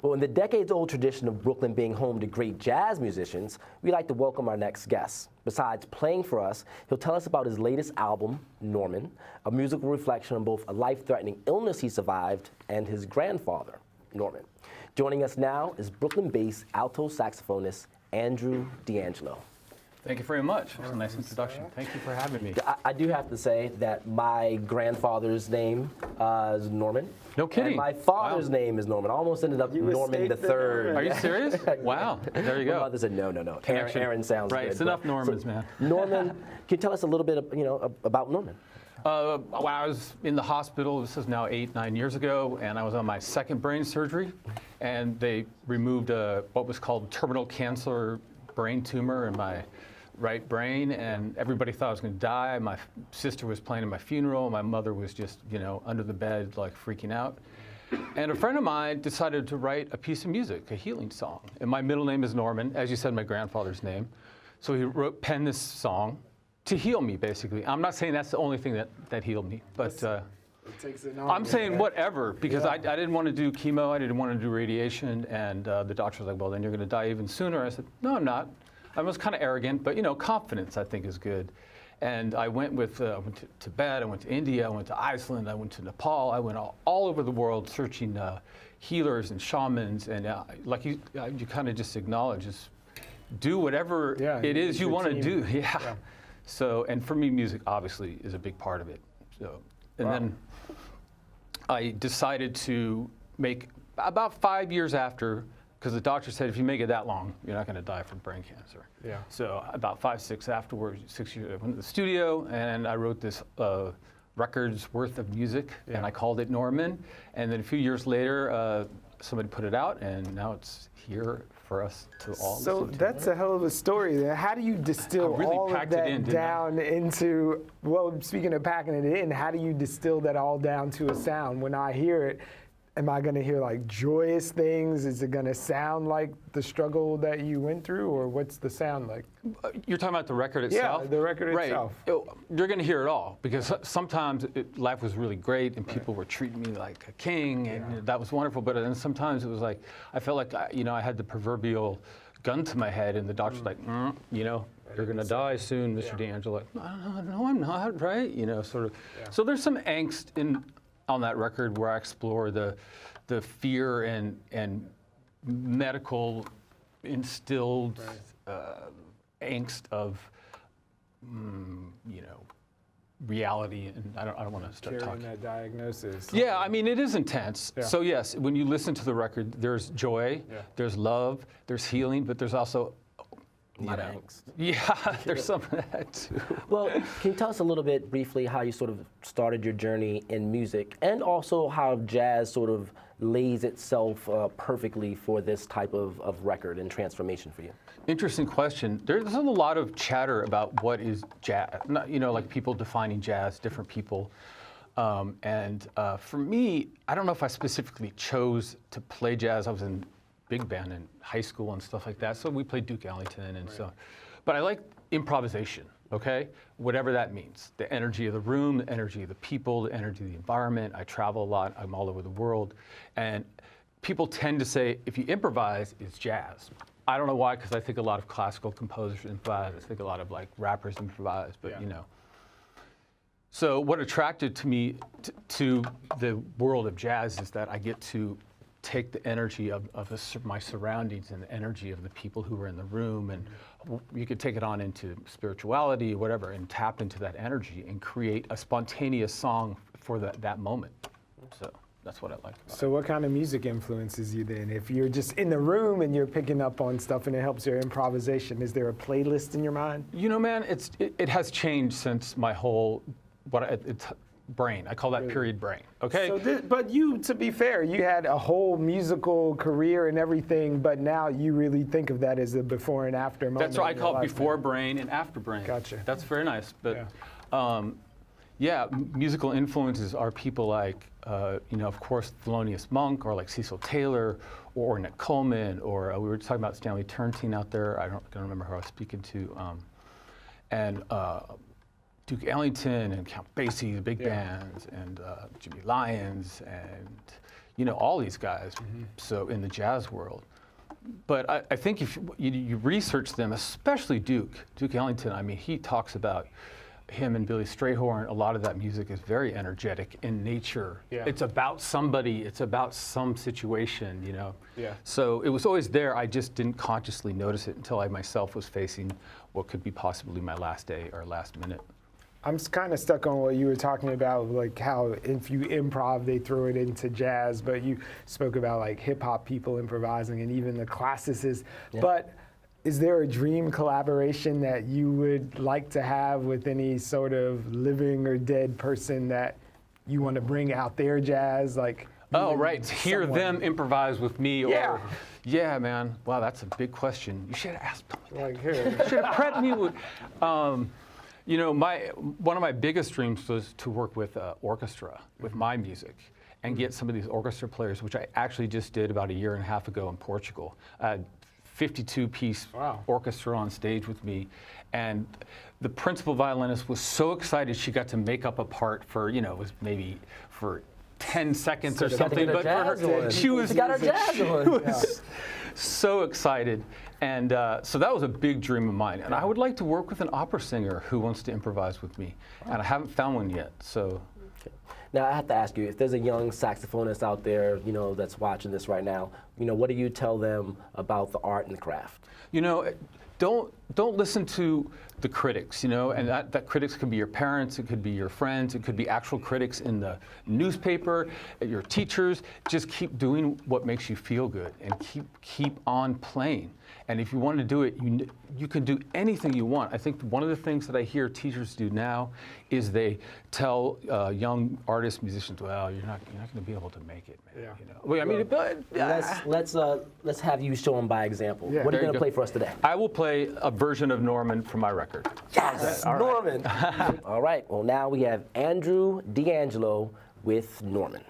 Well, in the decades-old tradition of Brooklyn being home to great jazz musicians, we'd like to welcome our next guest. Besides playing for us, he'll tell us about his latest album, Norman, a musical reflection on both a life-threatening illness he survived and his grandfather, Norman. Joining us now is Brooklyn-based alto saxophonist Andrew D'Angelo. Thank you very much. That was a nice introduction. Thank you for having me. I do have to say that my grandfather's name is Norman. No kidding. And my father's name is Norman. I almost ended up Norman the Third. Are you serious? Wow. There you go. My mother said, no. Aaron sounds right. good. It's enough Normans, man. Norman, can you tell us a little bit, about Norman? Well, I was in the hospital. This is now 8-9 years ago, and I was on my second brain surgery, and they removed what was called terminal cancer brain tumor in my right brain, and everybody thought I was going to die. My sister was playing in my funeral. My mother was just, under the bed, like freaking out. And a friend of mine decided to write a piece of music, a healing song. And my middle name is Norman, as you said, my grandfather's name. So he penned this song to heal me, basically. I'm not saying that's the only thing that healed me, but I'm saying whatever, because I didn't want to do chemo, I didn't want to do radiation, and the doctor was like, well, then you're going to die even sooner. I said, no, I'm not. I was kind of arrogant, but confidence I think is good. And I went went to Tibet, I went to India, I went to Iceland, I went to Nepal, I went all over the world searching healers and shamans, and like you kind of just acknowledge, just do whatever it is you want to do. Yeah. So, and for me, music obviously is a big part of it. So, and then I decided to make, about 5 years after, because the doctor said if you make it that long, you're not going to die from brain cancer. Yeah. So about 6 afterwards, 6 years, I went to the studio and I wrote this record's worth of music, and I called it Norman. And then a few years later, somebody put it out, and now it's here for us to all listen to. So that's a hell of a story there. How do you distill all of that down into, well, speaking of packing it in, how do you distill that all down to a sound? When I hear it, am I going to hear like joyous things? Is it going to sound like the struggle that you went through, or what's the sound like? You're talking about the record itself? Yeah, the record itself. You're going to hear it all, because sometimes life was really great and people were treating me like a king, and that was wonderful. But then sometimes it was like, I felt like I had the proverbial gun to my head, and the doctor's like, you're going to die soon, Mr. D'Angelo. Like, no, I'm not, right? Sort of. Yeah. So there's some angst on that record where I explore the fear and medical instilled angst of reality, and I don't want to start talking. That diagnosis. Yeah, I mean, it is intense. Yeah. So yes, when you listen to the record, there's joy, there's love, there's healing, but there's also angst. Yeah, there's some of that too. Well, can you tell us a little bit briefly how you sort of started your journey in music, and also how jazz sort of lays itself perfectly for this type of record and transformation for you? Interesting question. There's a lot of chatter about what is jazz, like people defining jazz, different people. And for me, I don't know if I specifically chose to play jazz. I was in big band in high school and stuff like that, so we played Duke Ellington and so. But I like improvisation, okay? Whatever that means. The energy of the room, the energy of the people, the energy of the environment. I travel a lot, I'm all over the world. And people tend to say, if you improvise, it's jazz. I don't know why, because I think a lot of classical composers improvise. I think a lot of like rappers improvise, but So what attracted to me to the world of jazz is that I get to take the energy of my surroundings and the energy of the people who are in the room, and you could take it on into spirituality or whatever, and tap into that energy and create a spontaneous song for that moment. So that's what I like about So what kind of music influences you then? If you're just in the room and you're picking up on stuff and it helps your improvisation, is there a playlist in your mind? Man, it has changed since my whole brain. I call that period brain. Okay. So but you, to be fair, you had a whole musical career and everything, but now you really think of that as a before and after moment. That's right. I call it before brain and after brain. Gotcha. That's very nice. But musical influences are people like, of course, Thelonious Monk, or like Cecil Taylor, or Ornette Coleman, or we were talking about Stanley Turrentine out there. I don't remember who I was speaking to, and Duke Ellington and Count Basie, the big bands, and Jimmy Lyons, and all these guys. So in the jazz world, but I think if you research them, especially Duke Ellington, I mean, he talks about him and Billy Strayhorn. A lot of that music is very energetic in nature. Yeah. It's about somebody. It's about some situation. Yeah. So it was always there. I just didn't consciously notice it until I myself was facing what could be possibly my last day or last minute. I'm kind of stuck on what you were talking about, like how if you improv, they throw it into jazz, but you spoke about like hip hop people improvising and even the classicists. Yeah. But is there a dream collaboration that you would like to have with any sort of living or dead person that you want to bring out their jazz? Like, oh, right, to hear them improvise with me. Or, yeah, man. Wow, that's a big question. You should have asked me. Like, here. You should have prepped me with. One of my biggest dreams was to work with an orchestra, with my music, and get some of these orchestra players, which I actually just did about a year and a half ago in Portugal. 52-piece orchestra on stage with me, and the principal violinist was so excited she got to make up a part for, it was maybe for 10 seconds or something, but for her, she was so excited. And so that was a big dream of mine. And I would like to work with an opera singer who wants to improvise with me. And I haven't found one yet, so. Okay. Now I have to ask you, if there's a young saxophonist out there, that's watching this right now, what do you tell them about the art and the craft? Don't listen to the critics, and that critics could be your parents, it could be your friends, it could be actual critics in the newspaper, your teachers. Just keep doing what makes you feel good and keep on playing. And if you want to do it, you can do anything you want. I think one of the things that I hear teachers do now is they tell young artists, musicians, well, you're not going to be able to make it, man. Well, I mean, let's have you show them by example. Yeah. What are you going to play for us today? I will play a version of Norman from my record. Yes, Norman. All right. Well, now we have Andrew D'Angelo with Norman.